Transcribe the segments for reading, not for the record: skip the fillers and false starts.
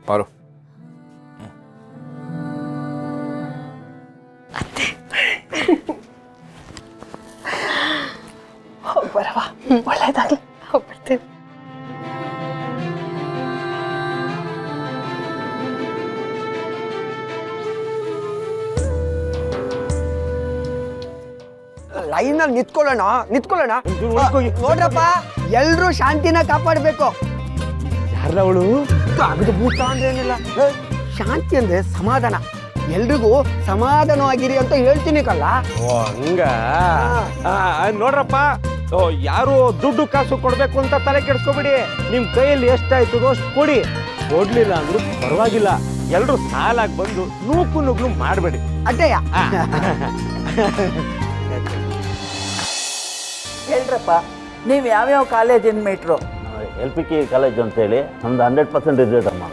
ಬಾರು. ಬರವ ಒಳ್ಳೇದಾಗ್ಲಿ. ಹೋಗ್ಬರ್ತೇವೆ. ಲೈನಲ್ಲಿ ನಿಂತ್ಕೊಳ್ಳೋಣ. ನೋಡ್ರಪ್ಪ, ಎಲ್ರೂ ಶಾಂತಿನ ಕಾಪಾಡಬೇಕು. ಯಾರವಳು? ಕಾಗದ ಭೂತ ಅಂದ್ರೆ ಏನಿಲ್ಲ, ಶಾಂತಿ ಅಂದ್ರೆ ಸಮಾಧಾನ. ಎಲ್ರಿಗೂ ಸಮಾಧಾನವಾಗಿರಿ ಅಂತ ಹೇಳ್ತೀನಿ ಕಲ್ಲ. ಓ ಹಂಗ. ನೋಡ್ರಪ್ಪ, ಯಾರು ದುಡ್ಡು ಕಾಸು ಕೊಡ್ಬೇಕು ಅಂತ ತಲೆ ಕೆಡ್ಸ್ಕೊಬಿಡಿ. ನಿಮ್ ಕೈಯಲ್ಲಿ ಎಷ್ಟಾಯ್ತದೋ ಅಷ್ಟು ಕೊಡಿ. ಕೊಡ್ಲಿಲ್ಲ ಅಂದ್ರೂ ಪರವಾಗಿಲ್ಲ. ಎಲ್ರು ಸಾಲಾಗಿ ಬಂದು ನುಗ್ಲು ಮಾಡ್ಬೇಡಿ. ಅಟ್ಟಯ್ಯ. ಹೇಳ್ರಪ್ಪ, ನೀವು ಯಾವ್ಯಾವ ಕಾಲೇಜಿನ ಮೀಟ್ರು? LPK ಕಾಲೇಜ್ ಅಂತೇಳಿ ನಮ್ದು 100% ರಿಸಲ್ಟ್ ಅಮ್ಮ.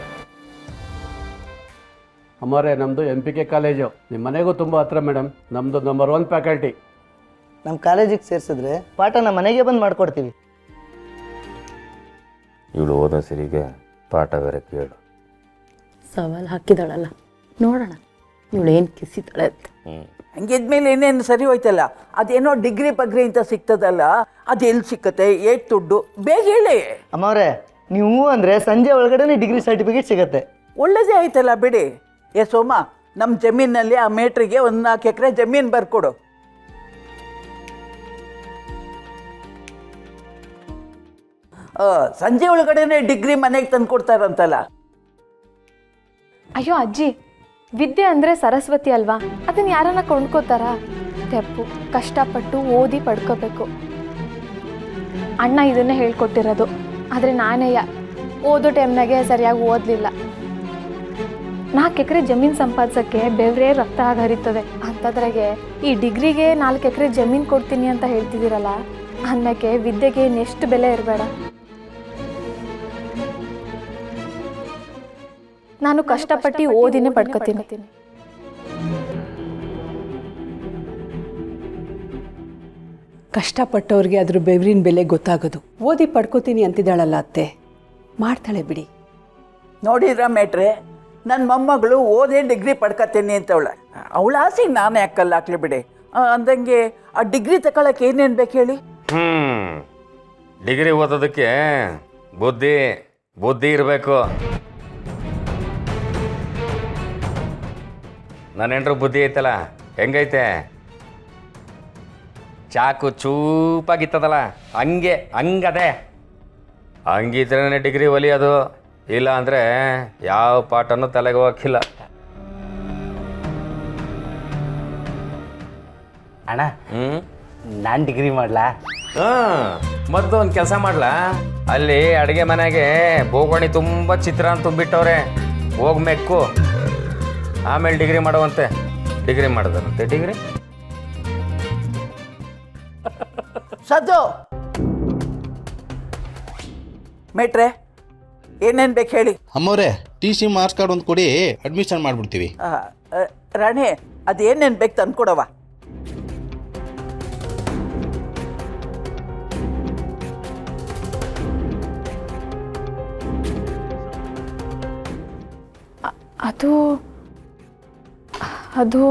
ಅಮ್ಮರೇ, ನಮ್ಮದು MPK ಕಾಲೇಜು. ನಿಮ್ಮ ಮನೆಗೂ ತುಂಬ ಹತ್ರ ಮೇಡಮ್. ನಮ್ಮದು ನಂಬರ್ 1 ಫ್ಯಾಕಲ್ಟಿ. ನಮ್ಮ ಕಾಲೇಜಿಗೆ ಸೇರಿಸಿದ್ರೆ ಪಾಠ ನಮ್ಮ ಮನೆಗೆ ಬಂದು ಮಾಡ್ಕೊಡ್ತೀವಿ. ಇವಳು ಓದೋ ಸರಿಗೆ ಪಾಠ ಬೇರೆ ಕೇಳು. ಸವಾಲು ಹಾಕಿದಾಳಲ್ಲ, ನೋಡೋಣ ಇವಳು ಏನು ಕಿಸಿತಾಳೆ ಅಂತ. ಹಂಗಿದ್ಮೇಲೆ ಇನ್ನೇನು ಸರಿ ಹೋಯ್ತಲ್ಲ. ಅದೇನೋ ಡಿಗ್ರಿ ಪಗ್ರಿ ಅಂತ ಸಿಗ್ತದಲ್ಲ, ಅದು ಎಲ್ಲಿ ಸಿಕ್ಕತ್ತೆ, ಏಟ್ ದುಡ್ಡು, ಬೇಗ ಹೇಳಿ. ಅಮ್ಮವ್ರೆ, ನೀವು ಅಂದರೆ ಸಂಜೆ ಒಳಗಡೆ ಡಿಗ್ರಿ ಸರ್ಟಿಫಿಕೇಟ್ ಸಿಗುತ್ತೆ. ಒಳ್ಳೇದೇ ಆಯ್ತಲ್ಲ ಬಿಡಿ. ಸೋಮ, ನಮ್ಮ ಜಮೀನಲ್ಲಿ ಆ ಮೇಟ್ರಿಗೆ 4 ಎಕರೆ ಜಮೀನು ಬರ್ಕೊಡು. ಸಂಜೆ ಒಳಗಡೆನೆ ಡಿಗ್ರಿ ಮನೆಗೆ ತಂದು ಕೊಡ್ತಾರಂತಲ್ಲ. ಅಯ್ಯೋ ಅಜ್ಜಿ, ವಿದ್ಯೆ ಅಂದರೆ ಸರಸ್ವತಿ ಅಲ್ವಾ? ಅದನ್ನು ಯಾರನ್ನ ಕೊಂಡ್ಕೋತಾರ? ತೆಪ್ಪು ಕಷ್ಟಪಟ್ಟು ಓದಿ ಪಡ್ಕೋಬೇಕು. ಅಣ್ಣ ಇದನ್ನೇ ಹೇಳ್ಕೊಟ್ಟಿರೋದು. ಆದರೆ ನಾನೇಯ ಓದೋ ಟೈಮ್ನಾಗೆ ಸರಿಯಾಗಿ ಓದಲಿಲ್ಲ. 4 ಎಕರೆ ಜಮೀನು ಸಂಪಾದಿಸೋಕ್ಕೆ ಬೆವರೇ ರಕ್ತ ಹರಿತದೆ. ಅಂಥದ್ರಾಗೆ ಈ ಡಿಗ್ರಿಗೆ 4 ಎಕರೆ ಜಮೀನು ಕೊಡ್ತೀನಿ ಅಂತ ಹೇಳ್ತಿದ್ದೀರಲ್ಲ, ಅನ್ನಕ್ಕೆ ವಿದ್ಯೆಗೆ ಇನ್ನೆಷ್ಟು ಬೆಲೆ ಇರಬೇಡ. ನಾನು ಕಷ್ಟಪಟ್ಟು ಓದಿನೇ ಪಡ್ಕೋತೀನಿ. ಕಷ್ಟಪಟ್ಟವ್ರಿಗೆ ಅದ್ರ ಬೆವರಿನ ಬೆಲೆ ಗೊತ್ತಾಗೋದು. ಓದಿ ಪಡ್ಕೋತೀನಿ ಅಂತಿದ್ದಾಳಲ್ಲ ಅತ್ತೆ, ಮಾಡ್ತಾಳೆ ಬಿಡಿ. ನೋಡಿದ್ರ ಮೇಟ್ರೆ, ನನ್ನ ಮೊಮ್ಮಗಳು ಓದೇ ಡಿಗ್ರಿ ಪಡ್ಕತೀನಿ ಅಂತವಳೆ. ಅವಳ ಆಸೆಗೆ ನಾನು ಯಾಕಲ್ಲ ಹಾಕ್ಲಿ ಬಿಡಿ. ಅಂದಂಗೆ ಆ ಡಿಗ್ರಿ ತಗೊಳಕ್ಕೆ ಏನೇನು ಬೇಕು ಹೇಳಿ? ಡಿಗ್ರಿ ಓದೋದಕ್ಕೆ ಬುದ್ಧಿ ಇರಬೇಕು. ನನ್ನ ಹೆಂಡ್ರು ಬುದ್ಧಿ ಐತಲ್ಲ, ಹೆಂಗೈತೆ? ಚಾಕು ಚೂಪಾಗಿತ್ತದಲ್ಲ, ಹಂಗದೆ. ಹಂಗಿದ್ರೇ ಡಿಗ್ರಿ ಒಲಿಯೋದು. ಇಲ್ಲ ಅಂದರೆ ಯಾವ ಪಾಠನೂ ತಲೆಗೆ ಹೋಗಿಲ್ಲ. ಅಣ್ಣ, ನಾನು ಡಿಗ್ರಿ ಮಾಡಲಾ? ಮೊದಲು ಒಂದು ಕೆಲಸ ಮಾಡ್ಲಾ? ಅಲ್ಲಿ ಅಡುಗೆ ಮನೆಗೆ ಬೋಗಣಿ ತುಂಬ ಚಿತ್ರಾನ್ನ ತುಂಬಿಟ್ಟವ್ರೆ. ಹೋಗಿ ಮೆಕ್ಕು, ಆಮೇಲೆ ಡಿಗ್ರಿ ಮಾಡುವಂತೆ. ಡಿಗ್ರಿ ಮಾಡೋದಂತೆ. ಡಿಗ್ರಿ ಸದ್ದು ಮೇಟ್ರೆ, ಏನೇನು ಬೇಕು ಹೇಳಿ? ಅಮ್ಮವ್ರೆ, TC ಮಾರ್ಕ್ಸ್ ಕಾರ್ಡ್ ಒಂದು ಕೊಡಿ, ಅಡ್ಮಿಷನ್ ಮಾಡಿಬಿಡ್ತೀವಿ. ರಾಣಿ, ಅದೇನೇನು ಬೇಕು ತಂದ್ಕೊಡವ. ಅದು